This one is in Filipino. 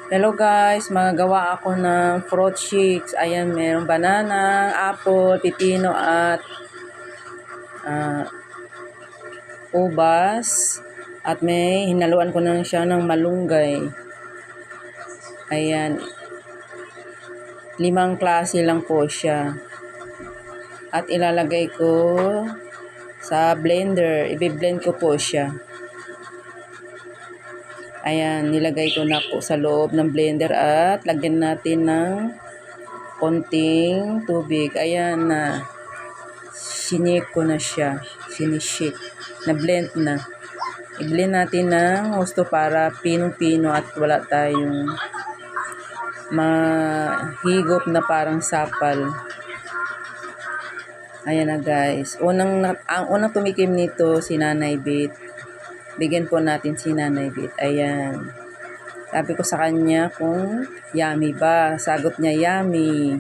Hello guys, magagawa ako ng fruit shakes. Ayan, mayroong banana, apple, pipino at ubas. At may hinaluan ko na siya ng malunggay. Ayan, 5 klase lang po siya. At ilalagay ko sa blender. Ibe-blend ko po siya. Ayan, nilagay ko na po sa loob ng blender at lagyan natin ng konting tubig. Ayan na. Sinake ko na siya. Sinishake. Na-blend na. I-blend natin ng gusto para pinong-pino at wala tayong mahigop na parang sapal. Ayan na guys. Ang unang tumikim nito si Nanay Beth. Bigyan po natin si Nanay Beth. Ayan. Sabi ko sa kanya kung yummy ba. Sagot niya yummy.